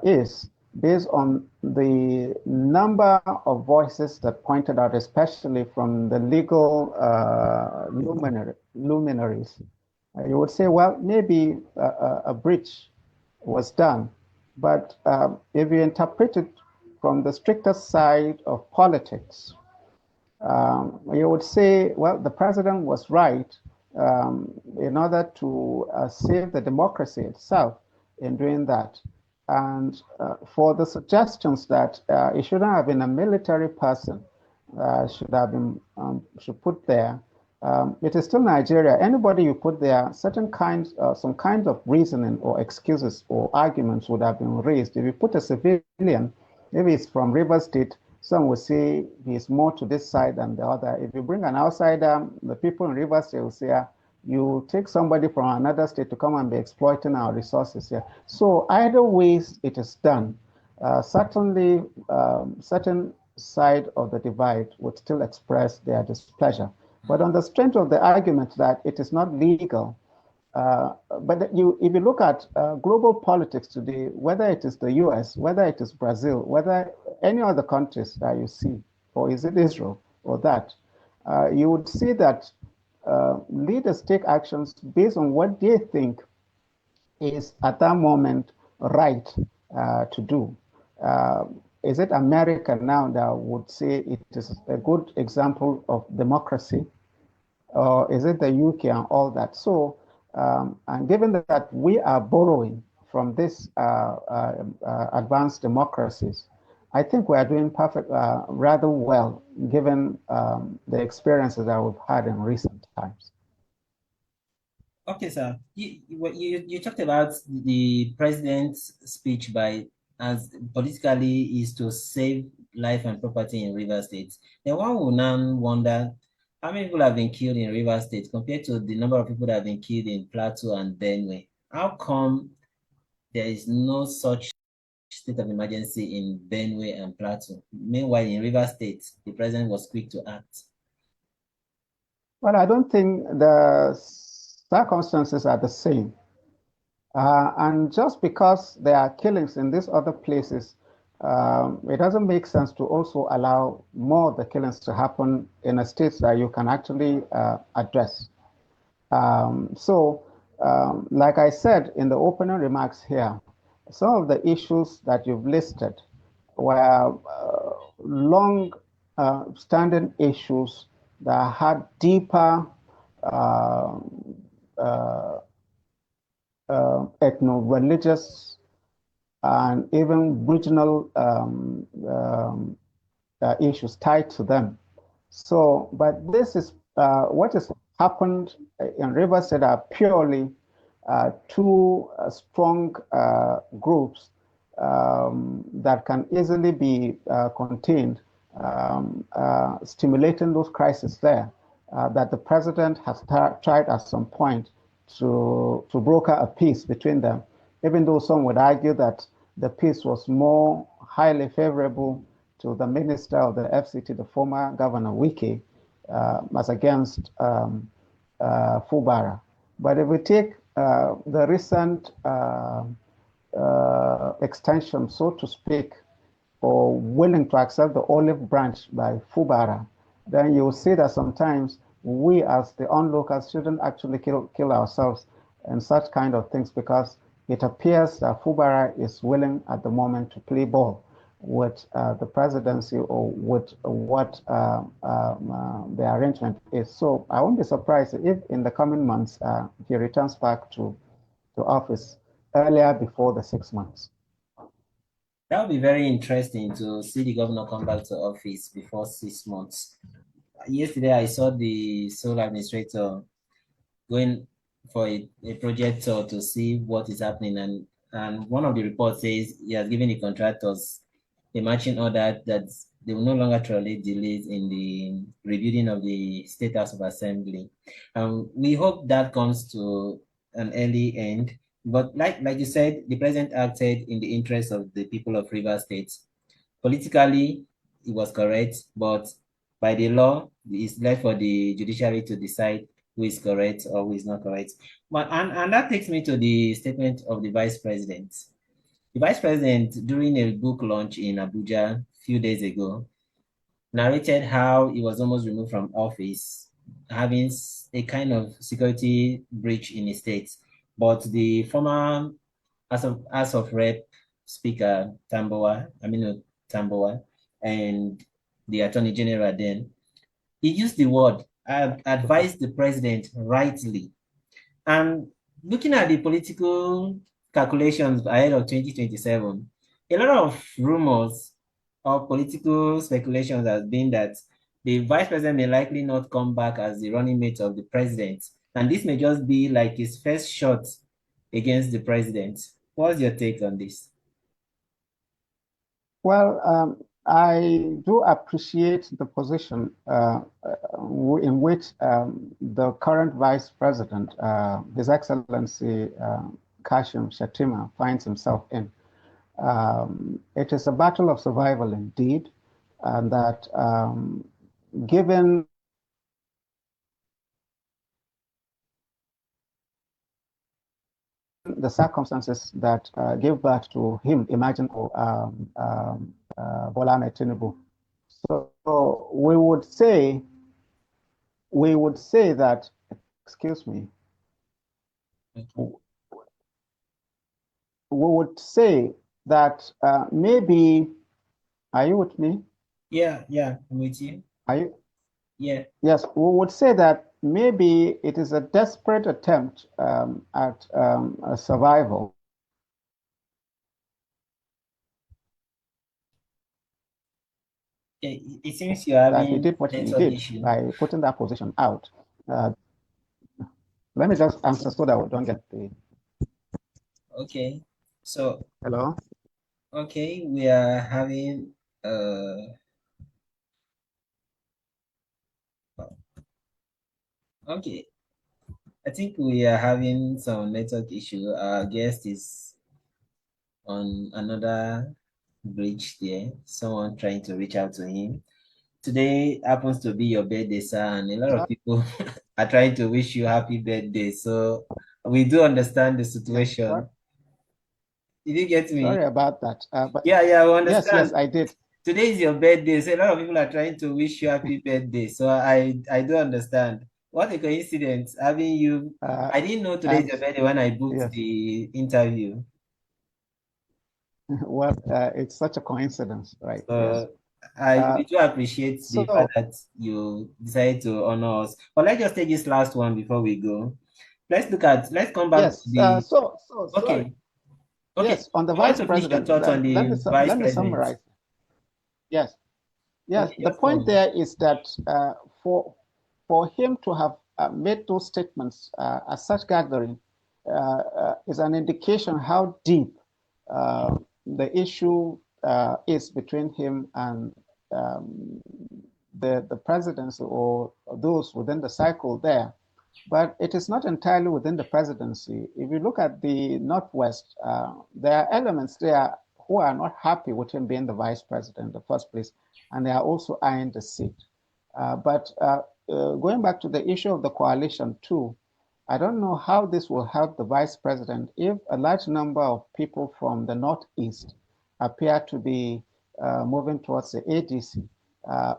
is based on the number of voices that pointed out, especially from the legal luminaries. You would say, well, maybe a breach was done. But if you interpret it from the strictest side of politics, you would say, well, the president was right in order to save the democracy itself in doing that. And for the suggestions that it shouldn't have been a military person should put there, it is still Nigeria. Anybody you put there, some kinds of reasoning or excuses or arguments would have been raised. If you put a civilian, maybe it's from Rivers State, some will say he's more to this side than the other. If you bring an outsider, the people in Rivers State will say, you take somebody from another state to come and be exploiting our resources here. So either ways it is done, certainly certain side of the divide would still express their displeasure. But on the strength of the argument that it is not legal, but if you look at global politics today, whether it is the US, whether it is Brazil, whether any other countries that you see, or is it Israel or that, you would see that leaders take actions based on what they think is at that moment right to do. Is it America now that would say it is a good example of democracy? Or is it the UK and all that? So, and given that we are borrowing from these advanced democracies, I think we are doing rather well, given the experiences that we've had in recent times. Okay, sir. You talked about the president's speech as politically is to save life and property in Rivers State. Then one will now wonder how many people have been killed in Rivers State compared to the number of people that have been killed in Plateau and Benue. How come there is no such state of emergency in Benue and Plateau? Meanwhile, in Rivers State, the president was quick to act. Well, I don't think the circumstances are the same. And just because there are killings in these other places, it doesn't make sense to also allow more of the killings to happen in a state that you can actually address. Like I said in the opening remarks here, some of the issues that you've listed were long-standing issues that had deeper ethno-religious and even regional issues tied to them. So, but this is what has happened in Rivers State are purely two strong groups that can easily be contained, stimulating those crises there, that the president has tried at some point to broker a peace between them, even though some would argue that the peace was more highly favorable to the minister of the FCT, the former governor Wike, as against Fubara. But if we take the recent extension, so to speak, or willing to accept the olive branch by Fubara, then you'll see that sometimes we as the onlookers shouldn't actually kill ourselves in such kind of things, because it appears that Fubara is willing at the moment to play ball with the presidency or with what the arrangement is. So I won't be surprised if in the coming months he returns back to office earlier before the 6 months. That would be very interesting to see the governor come back to office before 6 months. yesterday I saw the sole administrator going for a project tour to see what is happening, and one of the reports says he has given the contractors a marching order that they will no longer tolerate delays in the rebuilding of the State House of Assembly. We hope that comes to an early end. But like you said, the president acted in the interest of the people of Rivers State. Politically, it was correct, but by the law, it's left for the judiciary to decide who is correct or who is not correct. But and that takes me to the statement of the vice president. The vice president, during a book launch in Abuja a few days ago, narrated how he was almost removed from office, having a kind of security breach in his state. But the former House of Rep Speaker Aminu Tamboa, and the Attorney General then, he used the word, advised the president rightly. And looking at the political calculations ahead of 2027, a lot of rumors or political speculations has been that the vice president may likely not come back as the running mate of the president. And this may just be like his first shot against the president. What's your take on this? Well, I do appreciate the position in which the current Vice President, His Excellency Kashim Shettima, finds himself in. It is a battle of survival indeed, and that given the circumstances that gave birth to him, imagine Bola Ahmed Tinubu. So we would say that, excuse me, we would say that maybe, are you with me? Yeah, I'm with you. Are you? Yeah. Yes, we would say that maybe it is a desperate attempt at a survival. It seems you're having that he did what he network did issue. by putting that position out. Let me just answer so that we don't get the. Okay, so Hello. okay, we are having okay. I think we are having some network issue. Our guest is on another bridge there. Someone trying to reach out to him. Today happens to be your birthday, sir, and a lot of people are trying to wish you happy birthday. So we do understand the situation. Did you get me? Sorry about that. But yeah, we yes, understand. I did. Today is your birthday, so a lot of people are trying to wish you happy birthday. So I do understand. What a coincidence having you. I didn't know today is your birthday when I booked yes. the interview. Well, it's such a coincidence, right? So yes. we do appreciate the fact that you decided to honor us. But let's just take this last one before we go. Let's come back to the. Okay. Okay. Yes, on the I want vice to finish your president. thoughts on the vice Let me president. summarize. Yes. Okay, the point there is that for him to have made those statements at such gathering is an indication how deep the issue is between him and the presidency or those within the cycle there. But it is not entirely within the presidency. If you look at the Northwest, there are elements there who are not happy with him being the vice president in the first place, and they are also eyeing the seat. But going back to the issue of the coalition too, I don't know how this will help the vice president if a large number of people from the Northeast appear to be moving towards the ADC.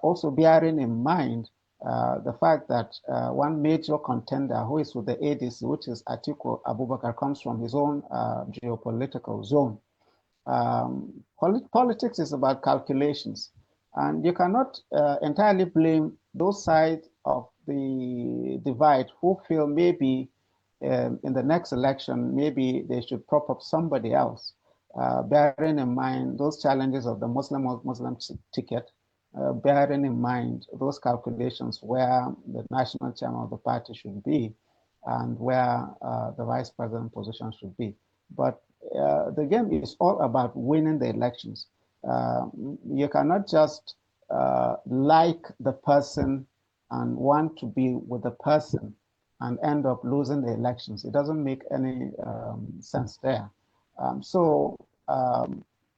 Also bearing in mind the fact that one major contender who is with the ADC, which is Atiku Abubakar, comes from his own geopolitical zone. Politics is about calculations, and you cannot entirely blame those sides of the divide who feel maybe in the next election, maybe they should prop up somebody else, bearing in mind those challenges of the Muslim ticket bearing in mind those calculations where the national chairman of the party should be and where the vice president position should be. But the game is all about winning the elections. You cannot just like the person and want to be with the person and end up losing the elections. It doesn't make any sense there.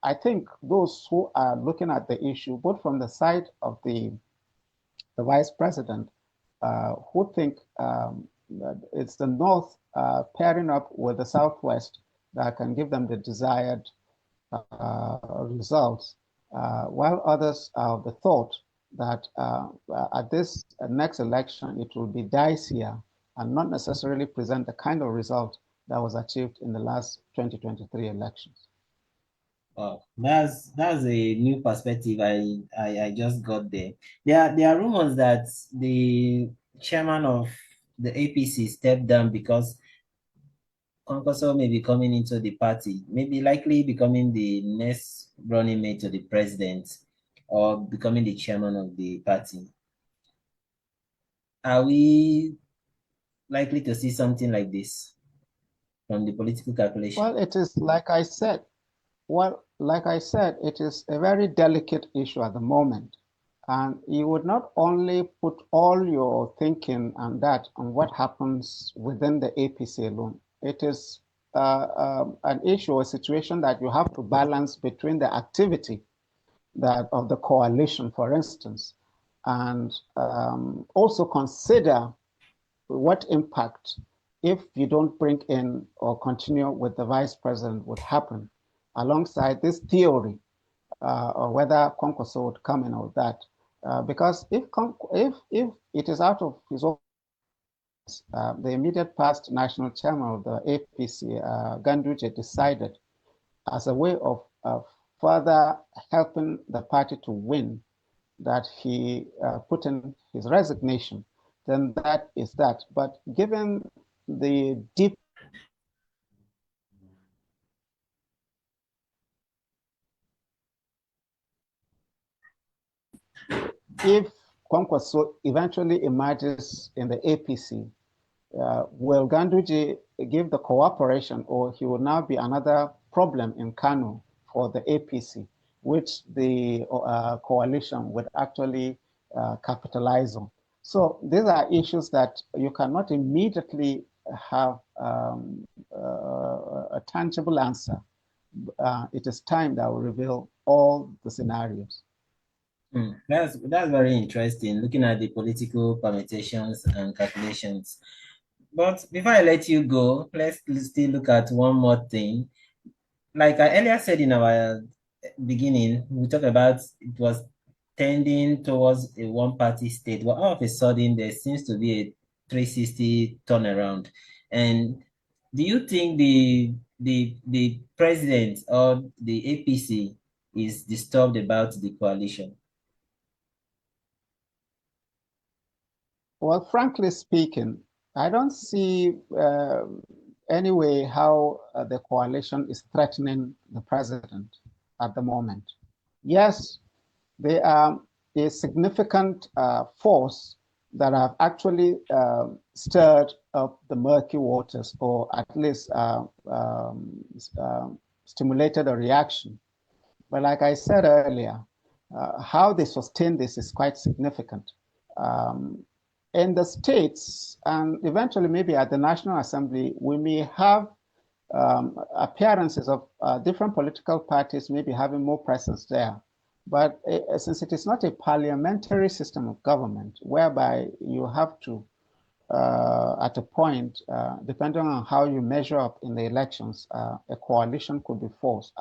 I think those who are looking at the issue, both from the side of the vice president, who think that it's the North pairing up with the Southwest that can give them the desired results, while others are of the thought that at this next election, it will be dicier and not necessarily present the kind of result that was achieved in the last 2023 elections. Wow, that's a new perspective I just got there. There are rumors that the chairman of the APC stepped down because Kwankwaso may be coming into the party, maybe likely becoming the next running mate to the president or becoming the chairman of the party. Are we likely to see something like this from the political calculation? Well, it is like I said. Well, like I said, it is a very delicate issue at the moment. And you would not only put all your thinking on that, on what happens within the APC alone. It is an issue, a situation that you have to balance between the activity that of the coalition, for instance, and also consider what impact, if you don't bring in or continue with the vice president, would happen alongside this theory, or whether Kwankwaso would come in or that. Because if it is out of his own, the immediate past national chairman of the APC, Ganduje, decided as a way of further helping the party to win that he put in his resignation, then that is that. But given the deep if Kwankwaso eventually emerges in the APC, will Ganduje give the cooperation, or he will now be another problem in Kano for the APC, which the coalition would actually capitalize on? So these are issues that you cannot immediately have a tangible answer. It is time that will reveal all the scenarios. That's very interesting, looking at the political permutations and calculations. But before I let you go, let's still look at one more thing. Like I earlier said in our beginning, we talked about it was tending towards a one-party state. Well, all of a sudden, there seems to be a 360 turnaround. And do you think the president or the APC is disturbed about the coalition? Well, frankly speaking, I don't see any way how the coalition is threatening the president at the moment. Yes, they are a significant force that have actually stirred up the murky waters, or at least stimulated a reaction. But like I said earlier, how they sustain this is quite significant. In the states, and eventually maybe at the National Assembly, we may have appearances of different political parties maybe having more presence there. But since it is not a parliamentary system of government, whereby you have to, at a point, depending on how you measure up in the elections, a coalition could be forced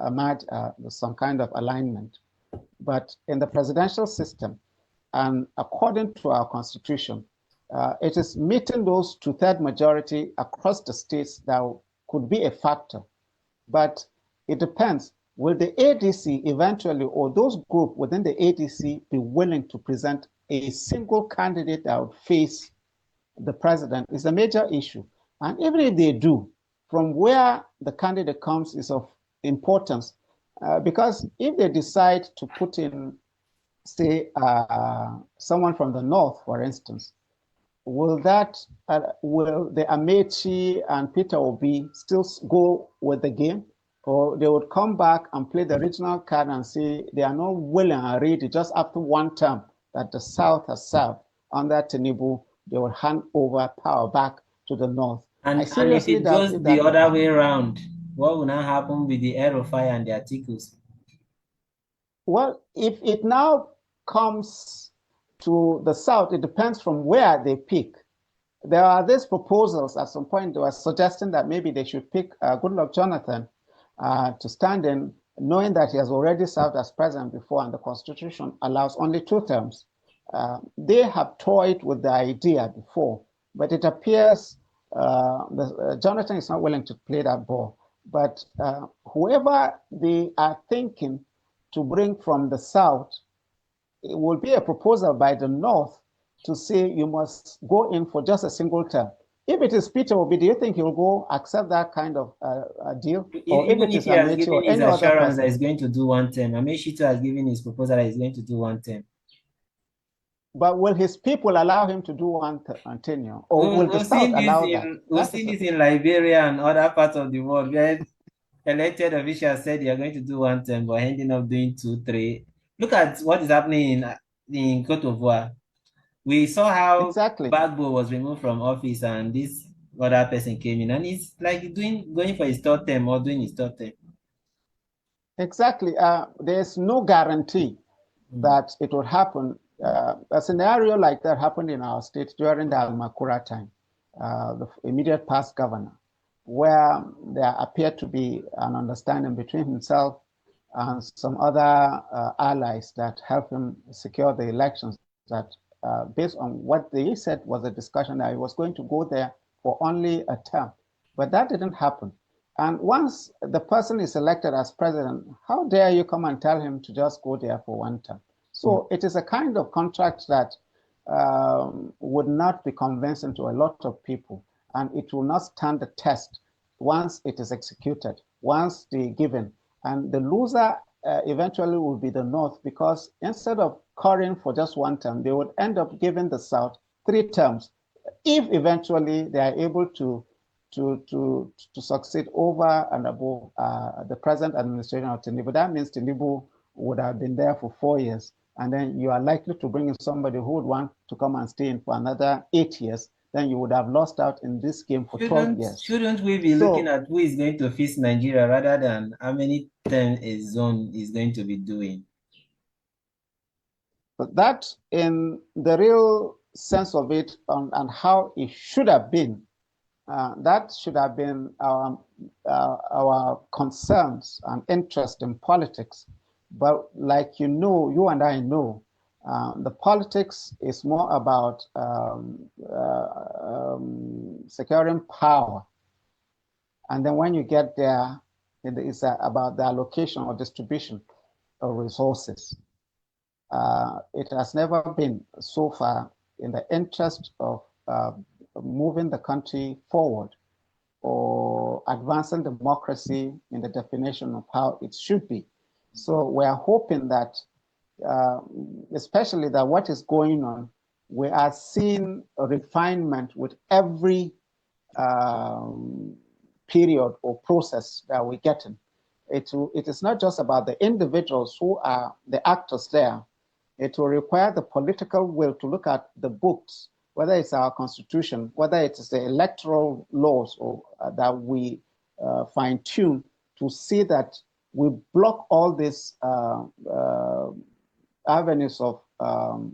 amid some kind of alignment. But in the presidential system, and according to our constitution, it is meeting those two-thirds majority across the states that could be a factor. But it depends. Will the ADC eventually, or those groups within the ADC, be willing to present a single candidate that would face the president is a major issue. And even if they do, from where the candidate comes is of importance. Because if they decide to put in, say, someone from the north, for instance, will the Amechi and Peter Obi still go with the game? Or they would come back and play the original card and say they are not willing and ready just after one term that the South has served under Tinubu, they will hand over power back to the North. I And if seriously it doubt goes if the that can other way happen. around, what will now happen with the Aerofire and the articles? Well, if it now comes to the South, it depends from where they pick. There are these proposals at some point they were suggesting that maybe they should pick Goodluck Jonathan to stand in, knowing that he has already served as president before and the constitution allows only 2 terms. They have toyed with the idea before, but it appears Jonathan is not willing to play that ball. But whoever they are thinking to bring from the South, it will be a proposal by the North to say you must go in for just a single term. If it is Peter Obi, do you think he'll go accept that kind of deal? Or if Even it if is he has Amechi given or his any other assurance that person? he's going to do one term, Ameshito has given his proposal that he's going to do one term. But will his people allow him to do one tenure? Or will the South allow that? We've That is seen the this in thing. Liberia and other parts of the world where elected officials said they are going to do one term but ending up doing two, three. Look at what is happening in Cote d'Ivoire. We saw how Exactly. Bagbo was removed from office and this other person came in and he's like going for his third term or doing his third term. Exactly. There's no guarantee Mm. that it would happen. A scenario like that happened in our state during the Almakura time, the immediate past governor, where there appeared to be an understanding between himself and some other allies that helped him secure the elections. That based on what they said was a discussion that he was going to go there for only a term, but that didn't happen. And once the person is elected as president, how dare you come and tell him to just go there for one term? Mm. So it is a kind of contract that would not be convincing to a lot of people, and it will not stand the test once it is executed, once they given. And the loser eventually will be the North, because instead of currying for just one term, they would end up giving the South 3 terms, if eventually they are able to succeed over and above the present administration of Tinubu. That means Tinubu would have been there for 4 years, and then you are likely to bring in somebody who would want to come and stay in for another 8 years. Then you would have lost out in this game for 12 years. Shouldn't we be looking So at who is going to fix Nigeria rather than how many terms a zone is going to be doing? but that, in the real sense of it, and how it should have been, that should have been our concerns and interest in politics. But like you and I know, the politics is more about securing power. And then when you get there, it's about the allocation or distribution of resources. It has never been so far in the interest of moving the country forward or advancing democracy in the definition of how it should be. So we are hoping that, especially that what is going on, we are seeing a refinement with every period or process that we're getting. It is not just about the individuals who are the actors there. It will require the political will to look at the books, whether it's our constitution, whether it is the electoral laws or that we fine tune to see that we block all these avenues of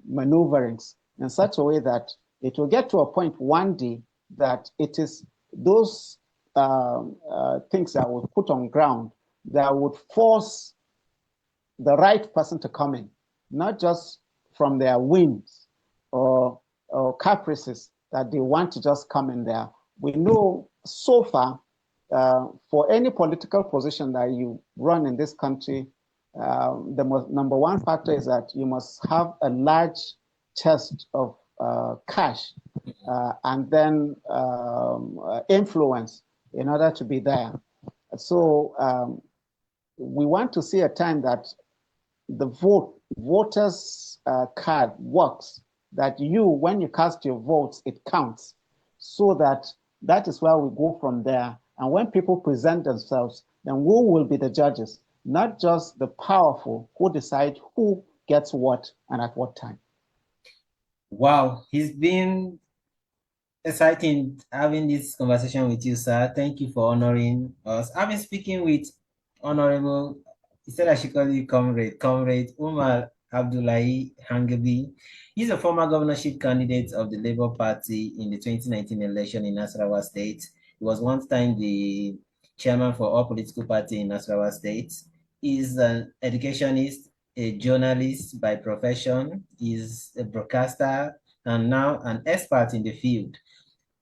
maneuverings in such a way that it will get to a point one day that it is those things that we put on ground that would force the right person to come in, not just from their whims or caprices that they want to just come in there. We know so far, for any political position that you run in this country, the number one factor is that you must have a large chest of cash and then influence in order to be there. So we want to see a time that the voters card works, that when you cast your votes, it counts, so that is where we go from there. And when people present themselves, then who will be the judges? Not just the powerful who decide who gets what and at what time. Wow, it's been exciting having this conversation with you, sir. Thank you for honoring us. I've been speaking with Honorable, he said I should call you Comrade Umar Abdullahi Hangabi. He's a former governorship candidate of the Labour Party in the 2019 election in Nasarawa State. He was one time the chairman for all political party in Nasarawa State. He's an educationist, a journalist by profession. He's a broadcaster and now an expert in the field.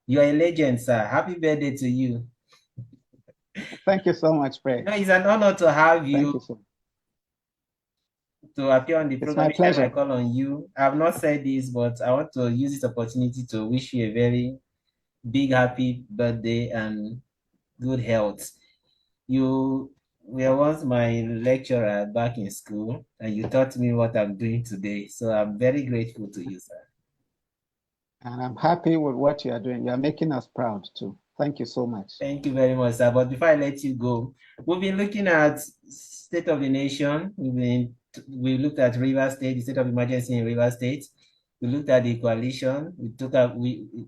You are a legend, sir. Happy birthday to you. Thank you so much, Fred. No, it's an honor to have you. Thank you so much. To appear on the program. It's my pleasure. I call on you. I have not said this, but I want to use this opportunity to wish you a very big happy birthday and good health. You were once my lecturer back in school, and you taught me what I'm doing today. So I'm very grateful to you, sir. And I'm happy with what you are doing. You are making us proud too. Thank you so much. Thank you very much, sir. But before I let you go, we've been looking at state of the nation. We looked at Rivers State, the state of emergency in Rivers State. We looked at the coalition.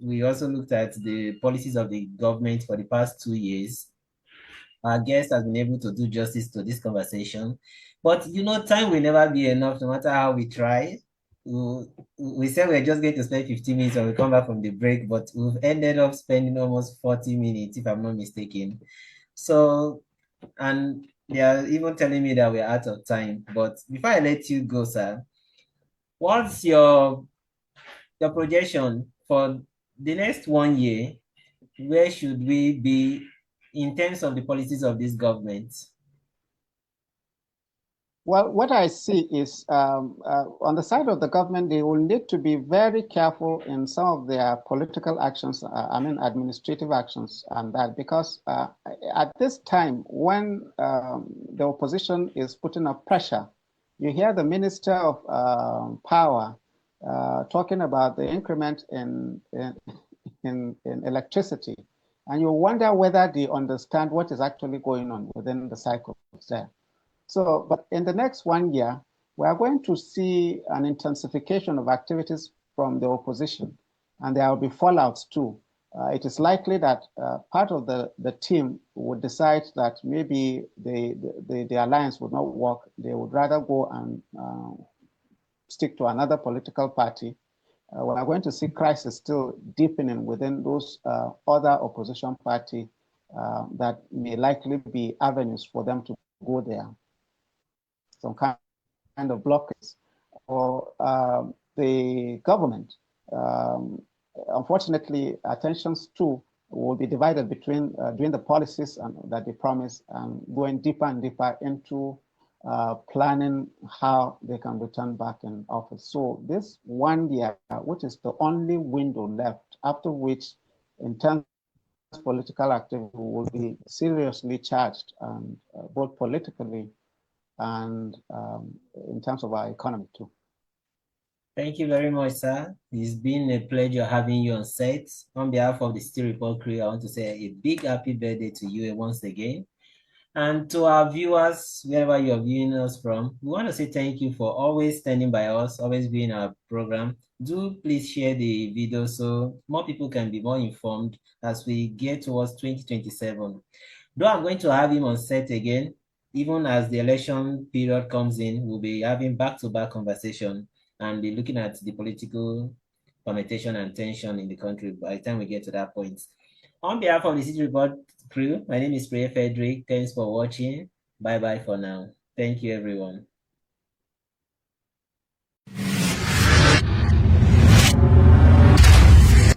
We also looked at the policies of the government for the past 2 years. Our guest has been able to do justice to this conversation. But time will never be enough, no matter how we try. We said we're just going to spend 15 minutes when we come back from the break, but we've ended up spending almost 40 minutes, if I'm not mistaken. So, and they are even telling me that we're out of time. But before I let you go, sir, what's your projection for the next 1 year? Where should we be in terms of the policies of this government? Well, what I see is on the side of the government, they will need to be very careful in some of their political actions, administrative actions and that, because at this time when the opposition is putting up pressure, you hear the Minister of Power talking about the increment in electricity, and you wonder whether they understand what is actually going on within the cycles there. So, but in the next 1 year, we are going to see an intensification of activities from the opposition, and there will be fallouts too. It is likely that part of the team would decide that maybe the alliance would not work. They would rather go and stick to another political party. We are going to see crisis still deepening within those other opposition party that may likely be avenues for them to go there. Some kind of blockage for the government. Unfortunately, attentions too will be divided between doing the policies that they promise and going deeper and deeper into planning how they can return back in office. So this 1 year, which is the only window left, after which intense political activity will be seriously charged, both politically and in terms of our economy too. Thank you very much, sir. It's been a pleasure having you on set. On behalf of the City Report crew, I want to say a big happy birthday to you once again. And to our viewers, wherever you're viewing us from, we want to say thank you for always standing by us, always being our program. Do please share the video so more people can be more informed as we get towards 2027. Though I'm going to have him on set again, even as the election period comes in, we'll be having back-to-back conversation and be looking at the political permutation and tension in the country by the time we get to that point. On behalf of the City Report crew, my name is Priya Frederick. Thanks for watching. Bye-bye for now. Thank you, everyone.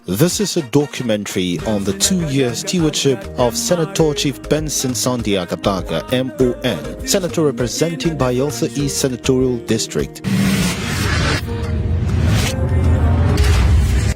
This is a documentary on the 2-year stewardship of Senator Chief Benson Sandia Gataga, MON, Senator representing Bayelsa East Senatorial District.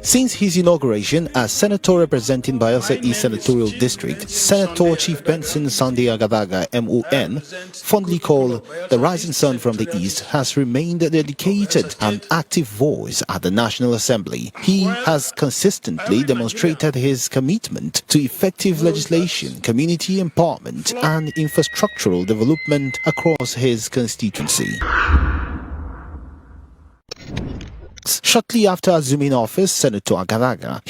Since his inauguration as Senator representing Bayelsa East Senatorial District, Senator Chief Benson Sunday Agadaga, MON, fondly called the Rising Sun from the East, has remained a dedicated and active voice at the National Assembly. He has consistently demonstrated his commitment to effective legislation, community empowerment, and infrastructural development across his constituency. Shortly after assuming office, Senator Agadaga